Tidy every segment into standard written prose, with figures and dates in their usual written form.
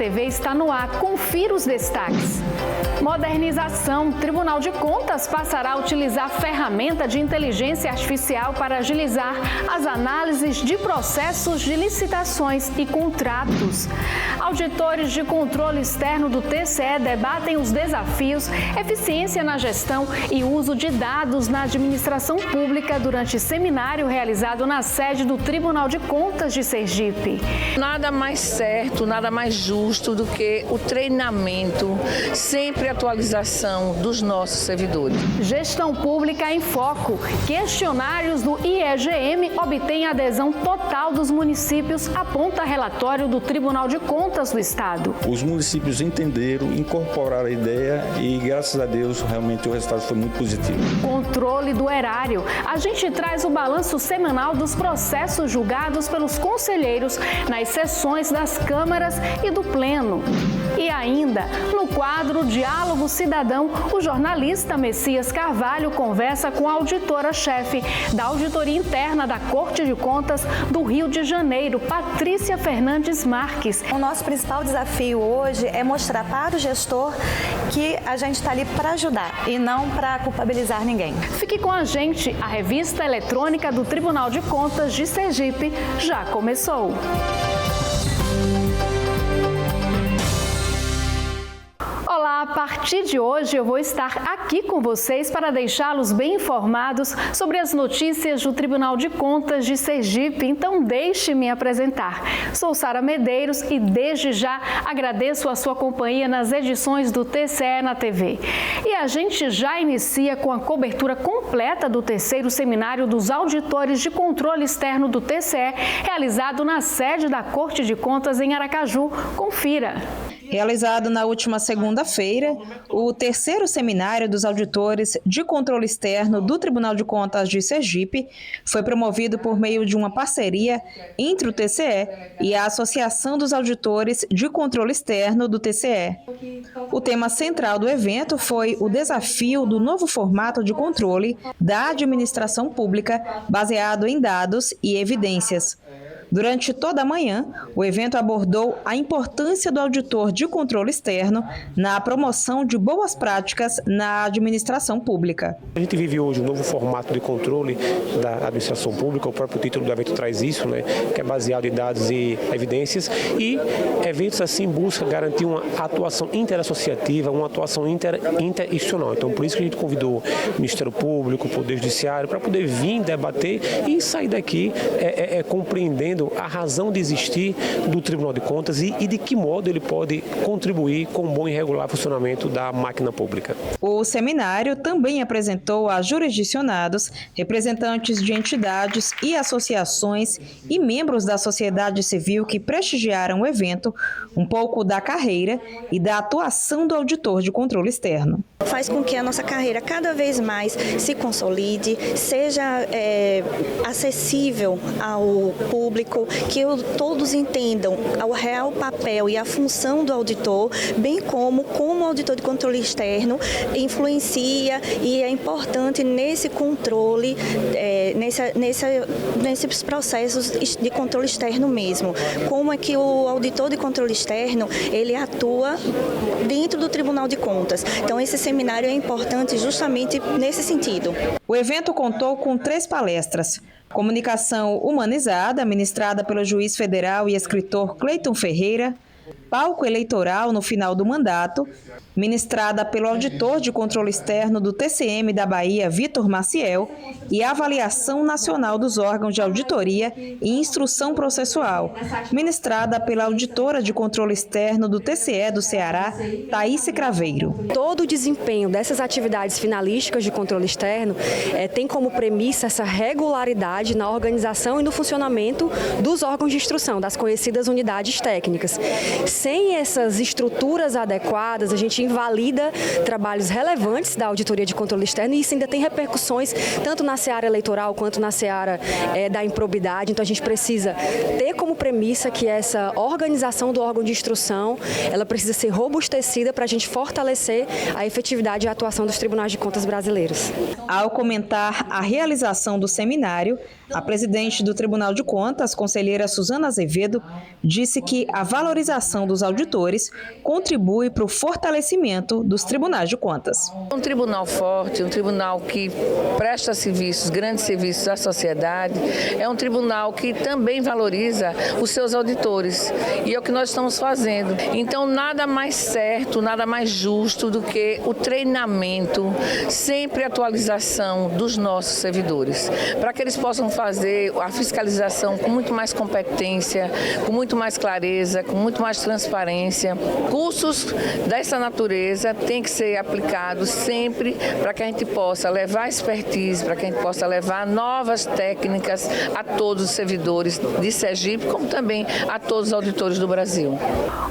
TV está no ar. Confira os destaques. Modernização. Tribunal de Contas passará a utilizar ferramenta de inteligência artificial para agilizar as análises de processos de licitações e contratos. Auditores de controle externo do TCE debatem os desafios, eficiência na gestão e uso de dados na administração pública durante seminário realizado na sede do Tribunal de Contas de Sergipe. Nada mais certo, nada mais justo do que o treinamento, sempre atualização dos nossos servidores. Gestão Pública em Foco. Questionários do IEGM obtêm adesão total dos municípios, aponta relatório do Tribunal de Contas do Estado. Os municípios entenderam, incorporaram a ideia e, graças a Deus, realmente o resultado foi muito positivo. Controle do erário. A gente traz o balanço semanal dos processos julgados pelos conselheiros nas sessões das câmaras e do Pleno. E ainda, no quadro Diálogo Cidadão, o jornalista Messias Carvalho conversa com a auditora-chefe da Auditoria Interna da Corte de Contas do Rio de Janeiro, Patrícia Fernandes Marques. O nosso principal desafio hoje é mostrar para o gestor que a gente está ali para ajudar e não para culpabilizar ninguém. Fique com a gente, a revista eletrônica do Tribunal de Contas de Sergipe já começou. Olá, a partir de hoje eu vou estar aqui com vocês para deixá-los bem informados sobre as notícias do Tribunal de Contas de Sergipe. Então deixe-me apresentar. Sou Sara Medeiros e desde já agradeço a sua companhia nas edições do TCE na TV. E a gente já inicia com a cobertura completa do terceiro seminário dos auditores de controle externo do TCE, realizado na sede da Corte de Contas em Aracaju. Confira. Realizado na última segunda-feira, o terceiro seminário dos auditores de controle externo do Tribunal de Contas de Sergipe foi promovido por meio de uma parceria entre o TCE e a Associação dos Auditores de Controle Externo do TCE. O tema central do evento foi o desafio do novo formato de controle da administração pública baseado em dados e evidências. Durante toda a manhã, o evento abordou a importância do auditor de controle externo na promoção de boas práticas na administração pública. A gente vive hoje um novo formato de controle da administração pública, o próprio título do evento traz isso, que é baseado em dados e evidências, e eventos assim buscam garantir uma atuação interassociativa, uma atuação interinstitucional. Então, por isso que a gente convidou o Ministério Público, o Poder Judiciário, para poder vir debater e sair daqui compreendendo a razão de existir do Tribunal de Contas e de que modo ele pode contribuir com o bom e regular funcionamento da máquina pública. O seminário também apresentou a jurisdicionados, representantes de entidades e associações e membros da sociedade civil que prestigiaram o evento, um pouco da carreira e da atuação do auditor de controle externo. Faz com que a nossa carreira cada vez mais se consolide, seja acessível ao público, que todos entendam o real papel e a função do auditor, bem como o auditor de controle externo influencia e é importante nesse controle, nesses processos de controle externo mesmo. Como é que o auditor de controle externo, ele atua dentro do Tribunal de Contas. Então, esse seminário é importante justamente nesse sentido. O evento contou com 3 palestras. Comunicação Humanizada, ministrada pelo juiz federal e escritor Cleiton Ferreira. Palco Eleitoral no final do mandato, ministrada pelo auditor de controle externo do TCM da Bahia, Vitor Maciel, e Avaliação Nacional dos Órgãos de Auditoria e Instrução Processual, ministrada pela auditora de controle externo do TCE do Ceará, Thaíse Craveiro. Todo o desempenho dessas atividades finalísticas de controle externo tem como premissa essa regularidade na organização e no funcionamento dos órgãos de instrução, das conhecidas unidades técnicas. Sem essas estruturas adequadas, a gente invalida trabalhos relevantes da auditoria de controle externo e isso ainda tem repercussões tanto na seara eleitoral quanto na seara da improbidade. Então a gente precisa ter como premissa que essa organização do órgão de instrução, ela precisa ser robustecida para a gente fortalecer a efetividade e a atuação dos tribunais de contas brasileiros. Ao comentar a realização do seminário, a presidente do Tribunal de Contas, conselheira Suzana Azevedo, disse que a valorização atuação dos auditores contribui para o fortalecimento dos tribunais de contas. Um tribunal forte, um tribunal que presta serviços, grandes serviços à sociedade, é um tribunal que também valoriza os seus auditores. E é o que nós estamos fazendo. Então, nada mais certo, nada mais justo do que o treinamento, sempre atualização dos nossos servidores, para que eles possam fazer a fiscalização com muito mais competência, com muito mais clareza, com muito mais transparência. Cursos dessa natureza têm que ser aplicados sempre para que a gente possa levar expertise, para que a gente possa levar novas técnicas a todos os servidores de Sergipe, como também a todos os auditores do Brasil.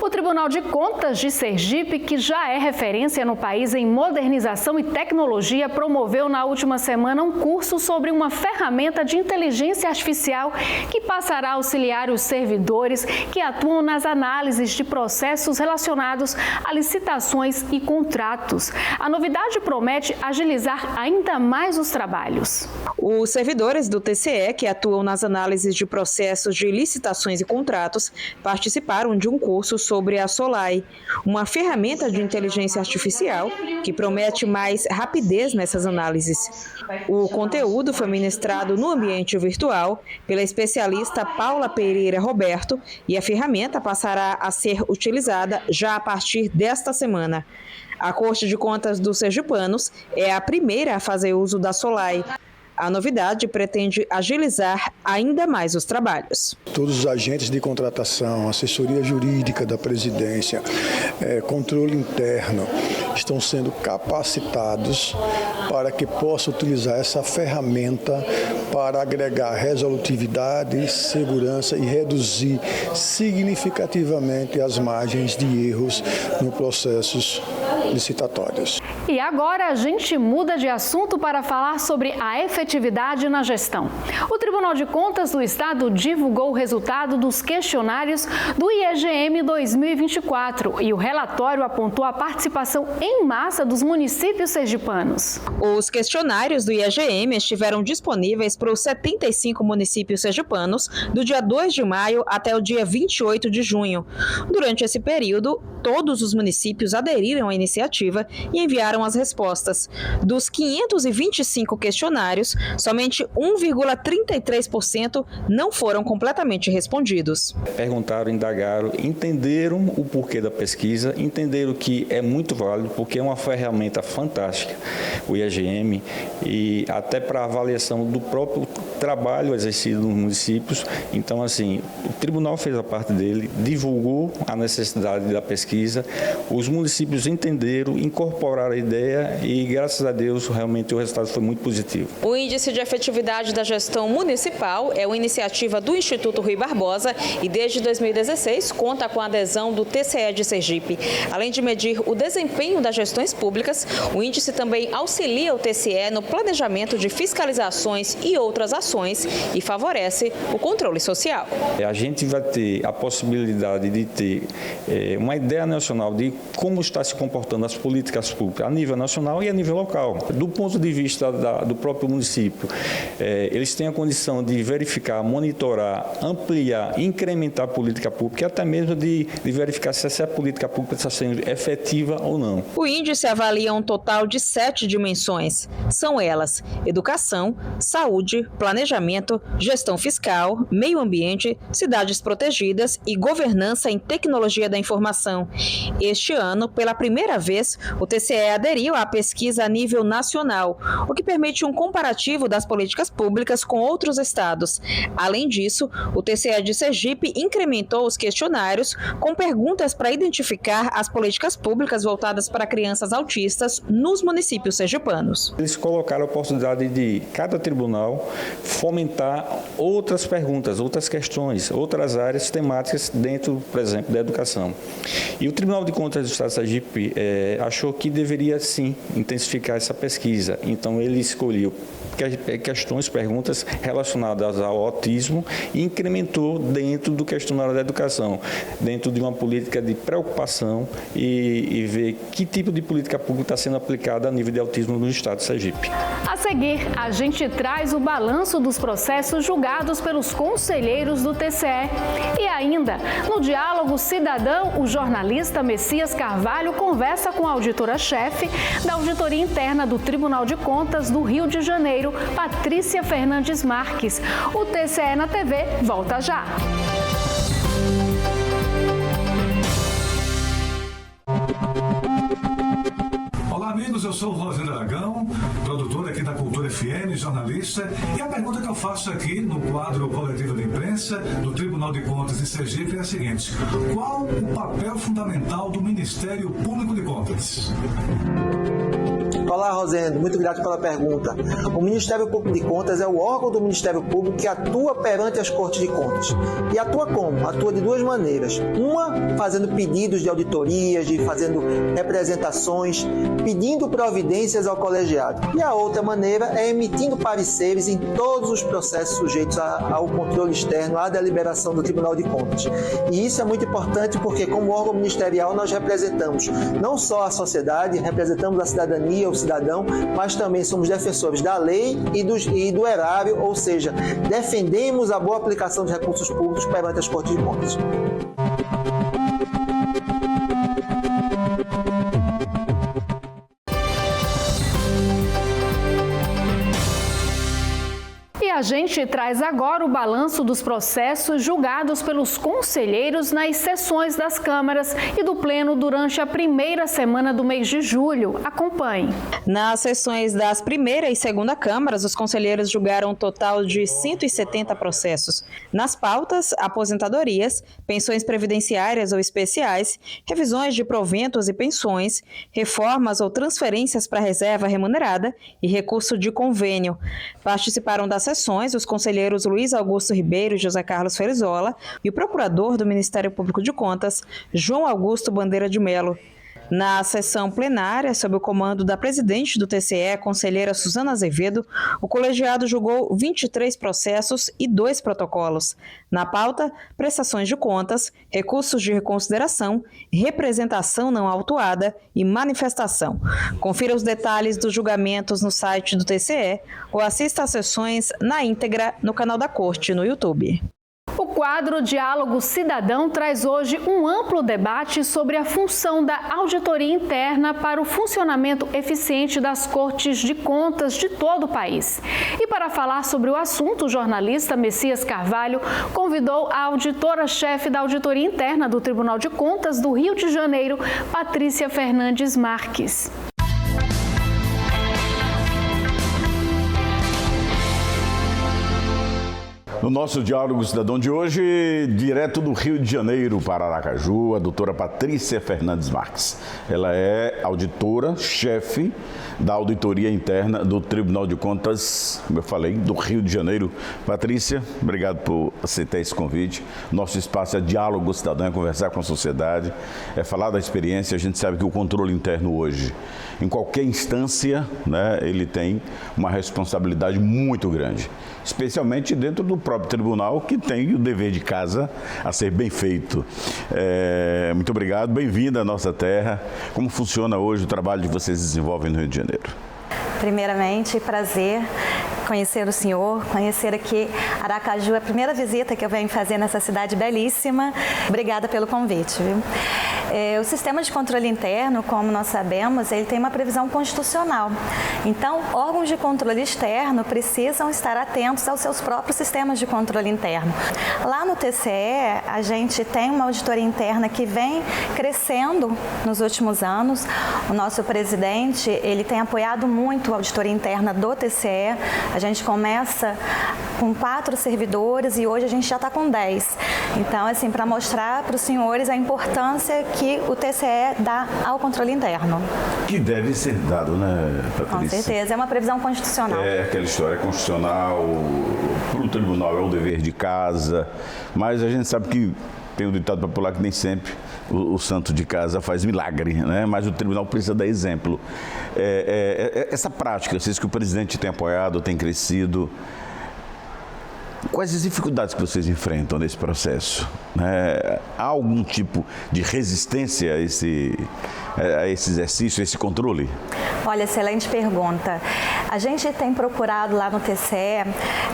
O Tribunal de Contas de Sergipe, que já é referência no país em modernização e tecnologia, promoveu na última semana um curso sobre uma ferramenta de inteligência artificial que passará a auxiliar os servidores que atuam nas análises de processos relacionados a licitações e contratos. A novidade promete agilizar ainda mais os trabalhos. Os servidores do TCE, que atuam nas análises de processos de licitações e contratos, participaram de um curso sobre a Solai, uma ferramenta de inteligência artificial que promete mais rapidez nessas análises. O conteúdo foi ministrado no ambiente virtual pela especialista Paula Pereira Roberto e a ferramenta passará a ser utilizada já a partir desta semana. A Corte de Contas dos Sergipanos é a primeira a fazer uso da Solai. A novidade pretende agilizar ainda mais os trabalhos. Todos os agentes de contratação, assessoria jurídica da presidência, controle interno, estão sendo capacitados para que possam utilizar essa ferramenta para agregar resolutividade, segurança e reduzir significativamente as margens de erros nos processos licitatórios. E agora a gente muda de assunto para falar sobre a efetividade na gestão. O Tribunal de Contas do Estado divulgou o resultado dos questionários do IEGM 2024 e o relatório apontou a participação em massa dos municípios sergipanos. Os questionários do IEGM estiveram disponíveis para os 75 municípios sergipanos do dia 2 de maio até o dia 28 de junho. Durante esse período, todos os municípios aderiram à iniciativa e enviaram as respostas. Dos 525 questionários, somente 1,33% não foram completamente respondidos. Perguntaram, indagaram, entenderam o porquê da pesquisa, entenderam que é muito válido, porque é uma ferramenta fantástica, o IEGM, e até para avaliação do próprio trabalho exercido nos municípios. Então, assim, o tribunal fez a parte dele, divulgou a necessidade da pesquisa, os municípios entenderam, incorporaram a ideia e, graças a Deus, realmente o resultado foi muito positivo. O Índice de Efetividade da Gestão Municipal é uma iniciativa do Instituto Rui Barbosa e, desde 2016, conta com a adesão do TCE de Sergipe. Além de medir o desempenho das gestões públicas, o índice também auxilia o TCE no planejamento de fiscalizações e outras ações e favorece o controle social. A gente vai ter a possibilidade de ter uma ideia nacional de como está se comportando as políticas públicas a nível nacional e a nível local. Do ponto de vista do próprio município, eles têm a condição de verificar, monitorar, ampliar, incrementar a política pública e até mesmo de verificar se essa política pública está sendo efetiva ou não. O índice avalia um total de 7 dimensões. São elas: educação, saúde, planejamento, gestão fiscal, meio ambiente, cidades protegidas e governança em tecnologia da informação. Este ano, pela primeira vez, o TCE aderiu à pesquisa a nível nacional, o que permite um comparativo das políticas públicas com outros estados. Além disso, o TCE de Sergipe incrementou os questionários com perguntas para identificar as políticas públicas voltadas para crianças autistas nos municípios sergipanos. Eles colocaram a oportunidade de cada tribunal fomentar outras perguntas, outras questões, outras áreas temáticas dentro, por exemplo, da educação. E o Tribunal de Contas do Estado de Sergipe achou que deveria, sim, intensificar essa pesquisa. Então, ele escolheu questões, perguntas relacionadas ao autismo e incrementou dentro do questionário da educação, dentro de uma política de preocupação e ver que tipo de política pública está sendo aplicada a nível de autismo no estado de Sergipe. A seguir, a gente traz o balanço balanço dos processos julgados pelos conselheiros do TCE. E ainda, no Diálogo Cidadão, o jornalista Messias Carvalho conversa com a auditora-chefe da Auditoria Interna do Tribunal de Contas do Rio de Janeiro, Patrícia Fernandes Marques. O TCE na TV volta já. Olá, amigos, eu sou o Rosendo Aragão, produtor aqui da Cultura FM, jornalista, e a pergunta que eu faço aqui no quadro Coletivo de Imprensa do Tribunal de Contas de Sergipe é a seguinte: qual o papel fundamental do Ministério Público de Contas? Olá, Rosendo, muito grato pela pergunta. O Ministério Público de Contas é o órgão do Ministério Público que atua perante as Cortes de Contas. E atua como? Atua de duas maneiras. Uma, fazendo pedidos de auditorias, fazendo representações, pedindo providências ao colegiado. E a outra maneira é emitindo pareceres em todos os processos sujeitos ao controle externo, à deliberação do Tribunal de Contas. E isso é muito importante porque, como órgão ministerial, nós representamos não só a sociedade, representamos a cidadania, o cidadão, mas também somos defensores da lei e do erário, ou seja, defendemos a boa aplicação dos recursos públicos perante as Cortes de Contas. A gente traz agora o balanço dos processos julgados pelos conselheiros nas sessões das câmaras e do Pleno durante a primeira semana do mês de julho. Acompanhe. Nas sessões das primeira e segunda câmaras, os conselheiros julgaram um total de 170 processos. Nas pautas, aposentadorias, pensões previdenciárias ou especiais, revisões de proventos e pensões, reformas ou transferências para reserva remunerada e recurso de convênio. Participaram das sessões os conselheiros Luiz Augusto Ribeiro e José Carlos Ferizola e o procurador do Ministério Público de Contas, João Augusto Bandeira de Melo. Na sessão plenária, sob o comando da presidente do TCE, conselheira Suzana Azevedo, o colegiado julgou 23 processos e 2 protocolos. Na pauta, prestações de contas, recursos de reconsideração, representação não autuada e manifestação. Confira os detalhes dos julgamentos no site do TCE ou assista às sessões na íntegra no canal da Corte no YouTube. O quadro Diálogo Cidadão traz hoje um amplo debate sobre a função da auditoria interna para o funcionamento eficiente das Cortes de Contas de todo o país. E para falar sobre o assunto, o jornalista Messias Carvalho convidou a auditora-chefe da Auditoria Interna do Tribunal de Contas do Rio de Janeiro, Patrícia Fernandes Marques. No nosso Diálogo Cidadão de hoje, direto do Rio de Janeiro para Aracaju, a doutora Patrícia Fernandes Marques. Ela é auditora-chefe da Auditoria Interna do Tribunal de Contas, como eu falei, do Rio de Janeiro. Patrícia, obrigado por aceitar esse convite. Nosso espaço é Diálogo Cidadão, é conversar com a sociedade, é falar da experiência. A gente sabe que o controle interno hoje, em qualquer instância, né, ele tem uma responsabilidade muito grande, especialmente dentro do próprio tribunal, que tem o dever de casa a ser bem feito. Muito obrigado, bem-vinda à nossa terra. Como funciona hoje o trabalho que vocês desenvolvem no Rio de Janeiro? Primeiramente, prazer conhecer o senhor, conhecer aqui Aracaju, é a primeira visita que eu venho fazer nessa cidade belíssima. Obrigada pelo convite, viu? O sistema de controle interno, como nós sabemos, ele tem uma previsão constitucional. Então, órgãos de controle externo precisam estar atentos aos seus próprios sistemas de controle interno. Lá no TCE, a gente tem uma auditoria interna que vem crescendo nos últimos anos. O nosso presidente, ele tem apoiado muito a auditoria interna do TCE. A gente começa com 4 servidores e hoje a gente já está com 10. Então, assim, para mostrar para os senhores a importância que o TCE dá ao controle interno. Que deve ser dado, né, Patrícia? Com certeza, é uma previsão constitucional. É aquela história constitucional, para o tribunal é o dever de casa, mas a gente sabe que tem um ditado popular que nem sempre o santo de casa faz milagre, né? Mas o tribunal precisa dar exemplo. Essa prática, vocês que o presidente tem apoiado, tem crescido, quais as dificuldades que vocês enfrentam nesse processo? Há algum tipo de resistência a esse exercício, a esse controle? Olha, excelente pergunta. A gente tem procurado lá no TCE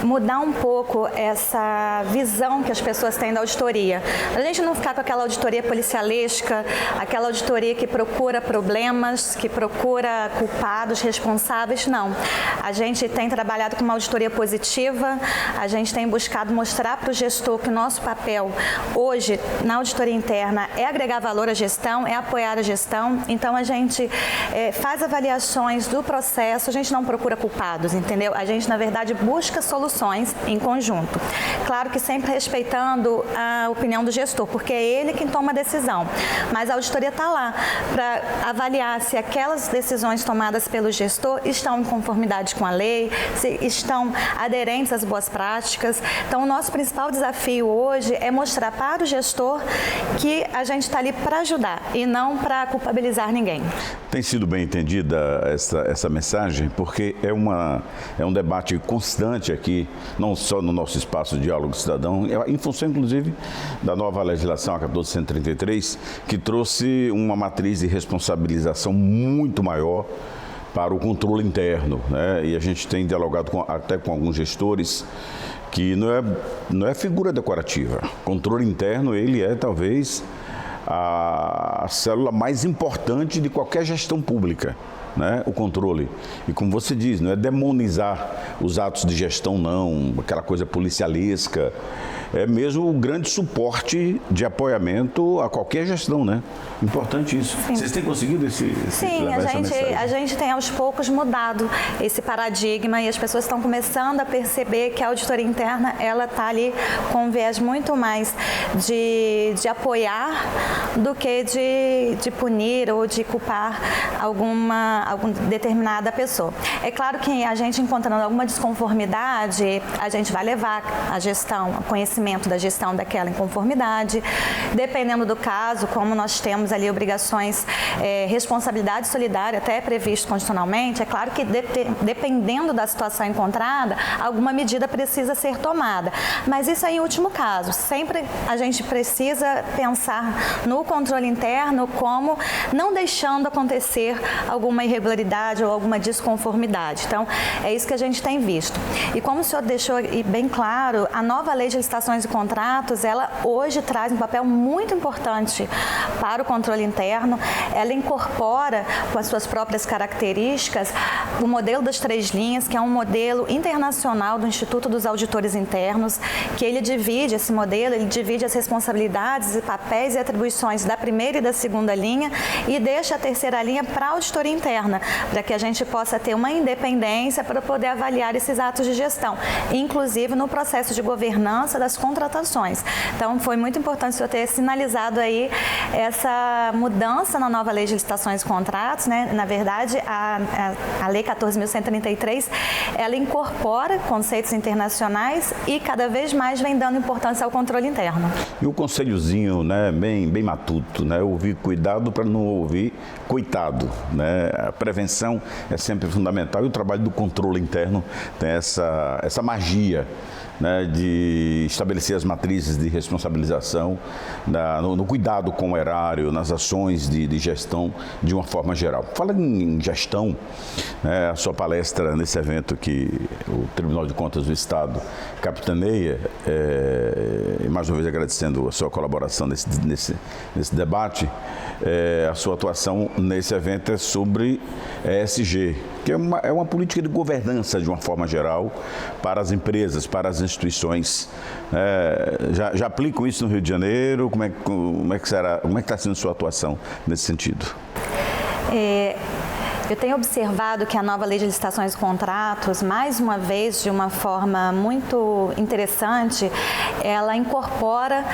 mudar um pouco essa visão que as pessoas têm da auditoria. A gente não ficar com aquela auditoria policialesca, aquela auditoria que procura problemas, que procura culpados, responsáveis, não. A gente tem trabalhado com uma auditoria positiva, a gente tem buscado mostrar para o gestor que o nosso papel hoje na auditoria interna é agregar valor à gestão, é apoiar a gestão. Então a gente faz avaliações do processo, a gente não procura culpados, entendeu? A gente, na verdade, busca soluções em conjunto. Claro que sempre respeitando a opinião do gestor, porque é ele quem toma a decisão. Mas a auditoria está lá para avaliar se aquelas decisões tomadas pelo gestor estão em conformidade com a lei, se estão aderentes às boas práticas. Então, o nosso principal desafio hoje é mostrar para o gestor que a gente está ali para ajudar e não para culpabilizar ninguém. Tem sido bem entendida essa mensagem, porque é um debate constante aqui, não só no nosso espaço Diálogo Cidadão, em função, inclusive, da nova legislação, a 1433, que trouxe uma matriz de responsabilização muito maior para o controle interno, né? E a gente tem dialogado até com alguns gestores que não é figura decorativa. Controle interno, ele é talvez a célula mais importante de qualquer gestão pública, né? O controle. E como você diz, não é demonizar os atos de gestão, não, aquela coisa policialesca. É mesmo o grande suporte de apoiamento a qualquer gestão, né? Importante isso. Sim. Vocês têm conseguido Sim, a gente tem aos poucos mudado esse paradigma e as pessoas estão começando a perceber que a auditoria interna, ela está ali com um viés muito mais de apoiar do que de punir ou de culpar alguma determinada pessoa. É claro que a gente encontrando alguma desconformidade, a gente vai levar a gestão, a conhecimento da gestão daquela inconformidade. Dependendo do caso, como nós temos ali obrigações, responsabilidade solidária, até previsto constitucionalmente, é claro que dependendo da situação encontrada, alguma medida precisa ser tomada. Mas isso é em último caso. Sempre a gente precisa pensar no controle interno como não deixando acontecer alguma irregularidade ou alguma desconformidade. Então, é isso que a gente tem visto. E como o senhor deixou bem claro, a nova lei de licitações e contratos, ela hoje traz um papel muito importante para o controle interno. Ela incorpora com as suas próprias características o modelo das 3 linhas, que é um modelo internacional do Instituto dos Auditores Internos, que ele divide esse modelo, ele divide as responsabilidades e papéis e atribuições da primeira e da segunda linha e deixa a terceira linha para a auditoria interna, para que a gente possa ter uma independência para poder avaliar esses atos de gestão, inclusive no processo de governança das contratações. Então, foi muito importante o senhor ter sinalizado aí essa mudança na nova lei de licitações e contratos, né? Na verdade, a lei 14.133, ela incorpora conceitos internacionais e cada vez mais vem dando importância ao controle interno. E o conselhozinho, né, bem matuto, né? Ouvir cuidado para não ouvir coitado, né? A prevenção é sempre fundamental e o trabalho do controle interno tem essa magia, né, de estabelecer as matrizes de responsabilização no cuidado com o erário, nas ações de gestão de uma forma geral. Fala em gestão, né, a sua palestra nesse evento que o Tribunal de Contas do Estado capitaneia, e mais uma vez agradecendo a sua colaboração nesse debate, a sua atuação nesse evento é sobre ESG, que é uma política de governança de uma forma geral para as empresas, para as instituições. Já aplicam isso no Rio de Janeiro? Como é que está sendo a sua atuação nesse sentido? Eu tenho observado que a nova lei de licitações e contratos, mais uma vez, de uma forma muito interessante, ela incorpora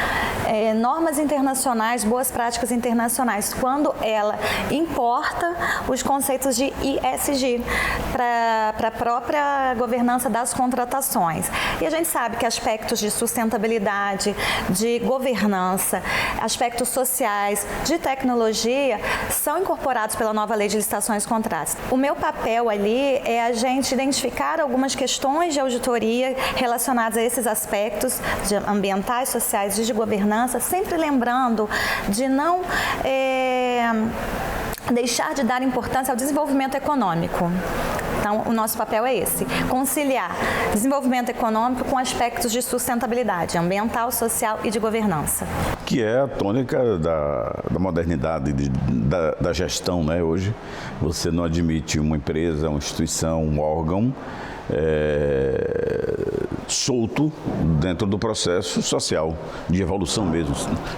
normas internacionais, boas práticas internacionais, quando ela importa os conceitos de ESG para a própria governança das contratações. E a gente sabe que aspectos de sustentabilidade, de governança, aspectos sociais, de tecnologia, são incorporados pela nova lei de licitações e contratos. O meu papel ali é a gente identificar algumas questões de auditoria relacionadas a esses aspectos ambientais, sociais e de governança, sempre lembrando de não deixar de dar importância ao desenvolvimento econômico. Então, o nosso papel é esse, conciliar desenvolvimento econômico com aspectos de sustentabilidade ambiental, social e de governança. Que é a tônica da modernidade, da gestão, né? Hoje, você não admite uma empresa, uma instituição, um órgão solto dentro do processo social, de evolução mesmo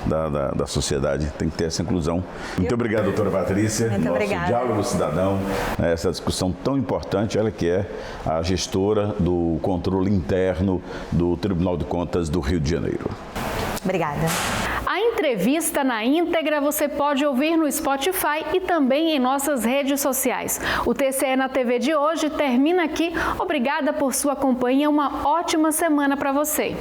da sociedade. Tem que ter essa inclusão. Muito obrigado, doutora Patrícia. Muito obrigada. Diálogo Cidadão, essa discussão tão importante, ela que é a gestora do controle interno do Tribunal de Contas do Rio de Janeiro. Obrigada. A entrevista na íntegra você pode ouvir no Spotify e também em nossas redes sociais. O TCE na TV de hoje termina aqui. Obrigada por sua companhia. Uma ótima semana para você.